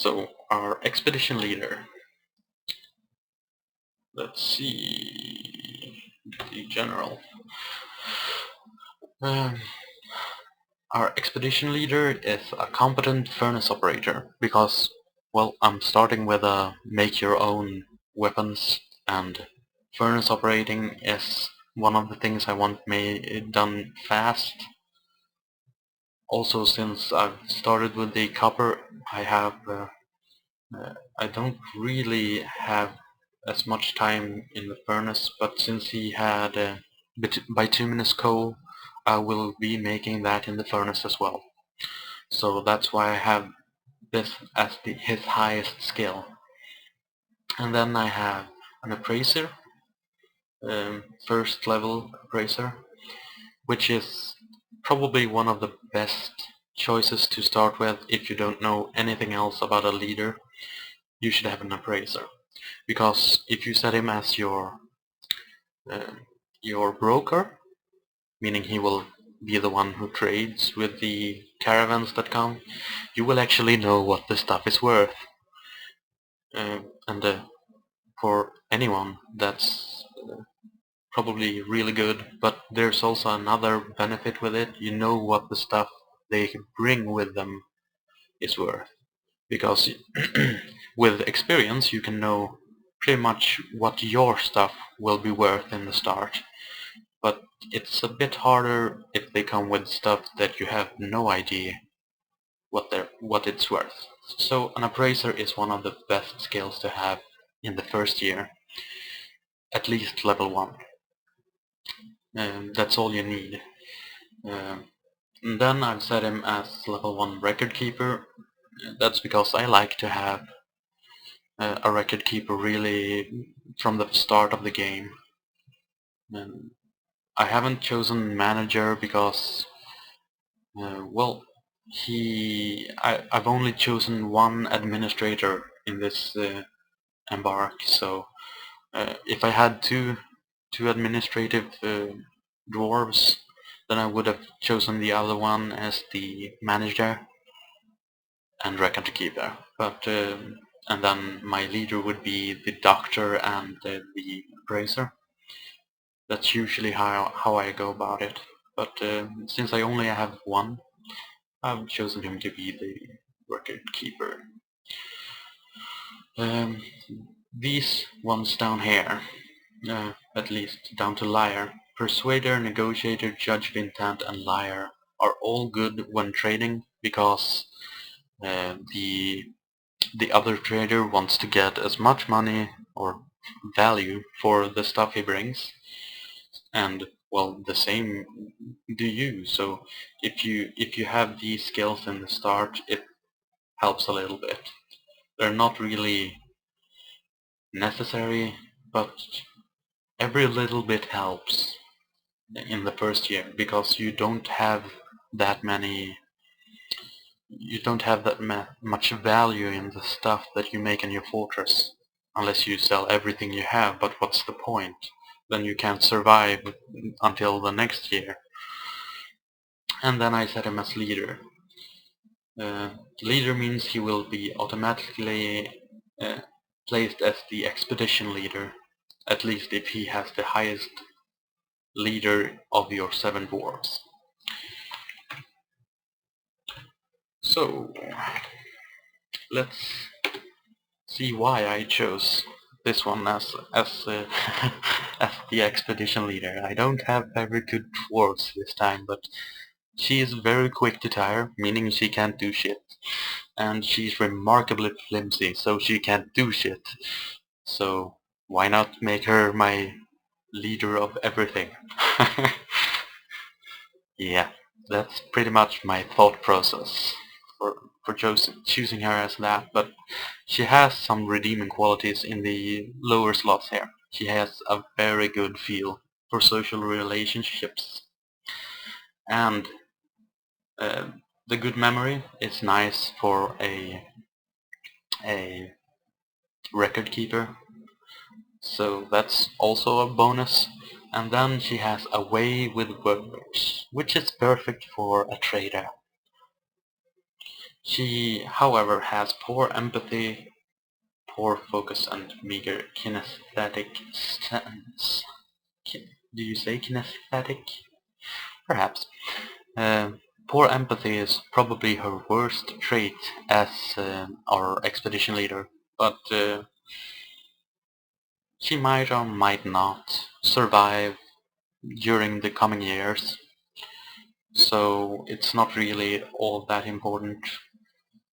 So our expedition leader, let's see, the general. Our expedition leader is a competent furnace operator because, well, I'm starting with a make your own weapons, and furnace operating is one of the things I want done fast. Also, since I've started with the copper, I don't really have as much time in the furnace, but since he had bituminous coal, I will be making that in the furnace as well. So that's why I have this as his highest skill. And then I have an appraiser, first level appraiser, which is probably one of the best choices to start with if you don't know anything else about a leader. You should have an appraiser, because if you set him as uh, your broker, meaning he will be the one who trades with the caravans that come, you will actually know what the stuff is worth. And for anyone, that's probably really good, but there's also another benefit with it. You know what the stuff they bring with them is worth, because with experience you can know pretty much what your stuff will be worth in the start, but it's a bit harder if they come with stuff that you have no idea what it's worth. So an appraiser is one of the best skills to have in the first year, at least level 1. That's all you need. And then I've set him as level 1 record keeper. That's because I like to have a record keeper really from the start of the game. And I haven't chosen manager because, well, I've only chosen one administrator in this embark, so if I had two administrative dwarves, then I would have chosen the other one as the manager and record keeper. But and then my leader would be the doctor and the appraiser. That's usually how I go about it. But since I only have one, I've chosen him to be the record keeper. Um, these ones down here, at least down to liar, persuader, negotiator, judge of intent, and liar are all good when trading because the other trader wants to get as much money or value for the stuff he brings, and well, the same do you. So if you have these skills in the start, it helps a little bit. They're not really necessary, but every little bit helps in the first year, because you don't have that much value in the stuff that you make in your fortress, unless you sell everything you have. But what's the point? Then you can't survive until the next year. And then I set him as leader. Leader means he will be automatically placed as the expedition leader, at least if he has the highest leader of your 7 dwarves. So let's see why I chose this one as as the expedition leader. I don't have very good dwarves this time, but she is very quick to tire, meaning she can't do shit. And she's remarkably flimsy, so she can't do shit. So why not make her my leader of everything? Yeah, that's pretty much my thought process for choosing her as that, but she has some redeeming qualities in the lower slots here. She has a very good feel for social relationships, and the good memory is nice for a record keeper, so that's also a bonus. And then she has a way with words, which is perfect for a trader. She, however, has poor empathy, poor focus, and meager kinesthetic stance. Do you say kinesthetic? Perhaps. Uh, Poor empathy is probably her worst trait as our expedition leader, but she might or might not survive during the coming years, so it's not really all that important,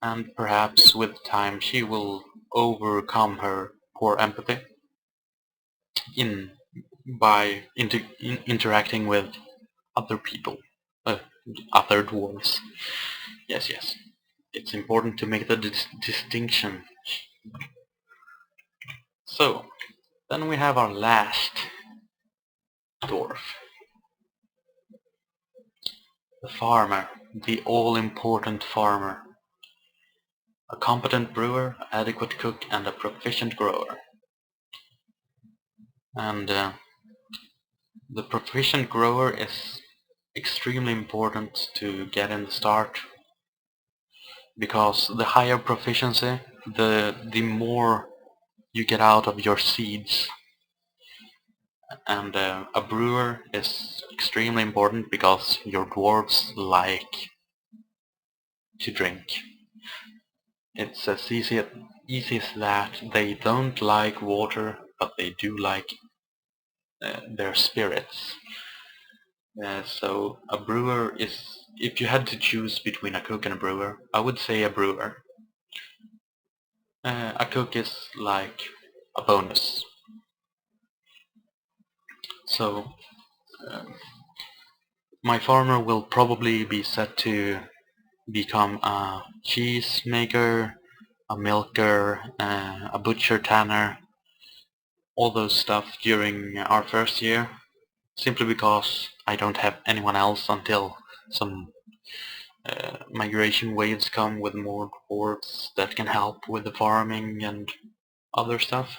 and perhaps with time she will overcome her poor empathy in interacting with other people, uh, other dwarves. Yes, yes. It's important to make the distinction. So, then we have our last dwarf. The farmer. The all-important farmer. A competent brewer, adequate cook, and a proficient grower. And the proficient grower is extremely important to get in the start, because the higher proficiency, the more you get out of your seeds. And a brewer is extremely important because your dwarves like to drink. It's as easy as that. They don't like water, but they do like their spirits. So a brewer is, if you had to choose between a cook and a brewer, I would say a brewer. A cook is like a bonus. So my farmer will probably be set to become a cheese maker, a milker, a butcher tanner, all those stuff during our first year, simply because I don't have anyone else until some migration waves come with more dwarves that can help with the farming and other stuff.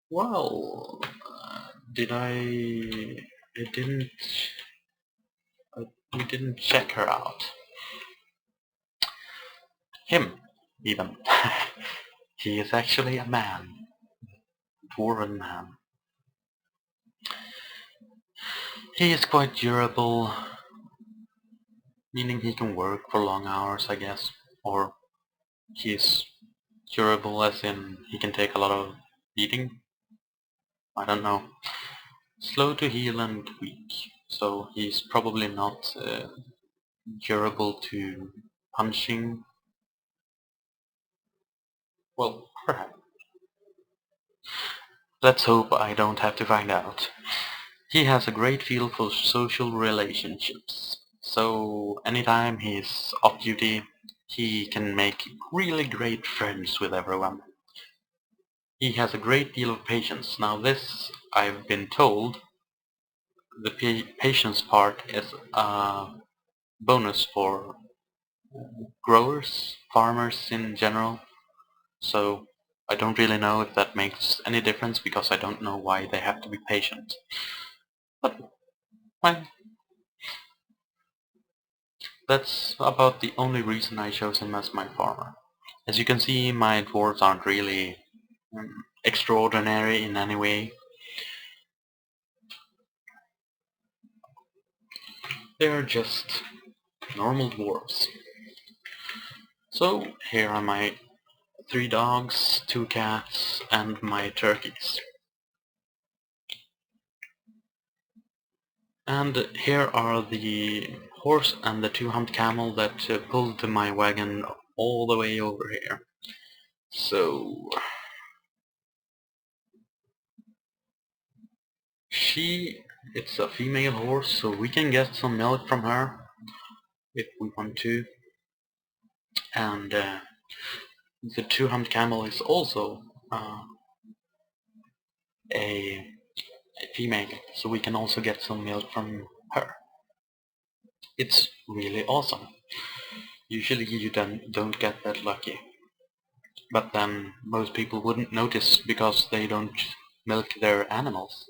Well, did I didn't, we didn't check her out. Him, even. He is actually a man, dwarven man. He is quite durable, meaning he can work for long hours, I guess. Or he's durable as in he can take a lot of beating. I don't know. Slow to heal and weak, so he's probably not durable to punching. Well, perhaps. Let's hope I don't have to find out. He has a great feel for social relationships, so anytime he's off duty, he can make really great friends with everyone. He has a great deal of patience. Now this, I've been told, the patience part is a bonus for growers, farmers in general, so I don't really know if that makes any difference because I don't know why they have to be patient. But, well, that's about the only reason I chose him as my farmer. As you can see, my dwarves aren't really extraordinary in any way. They're just normal dwarves. So, here are my 3 dogs, 2 cats, and my turkeys. And here are the horse and the 2 humped camel that pulled my wagon all the way over here. So it's a female horse, so we can get some milk from her if we want to. And the 2 humped camel is also a female, so we can also get some milk from her. It's really awesome. Usually you don't get that lucky. But then most people wouldn't notice because they don't milk their animals.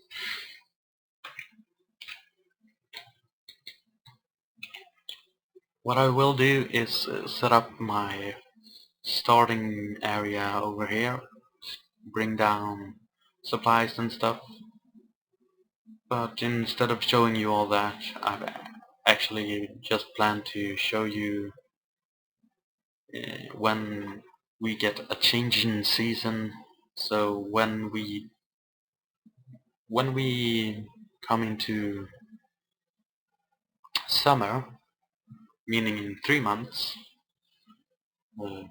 What I will do is set up my starting area over here, bring down supplies and stuff, but instead of showing you all that, I've actually just planned to show you when we get a change in season. So when we come into summer, meaning in 3 months, uh,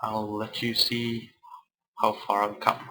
I'll let you see how far I've come.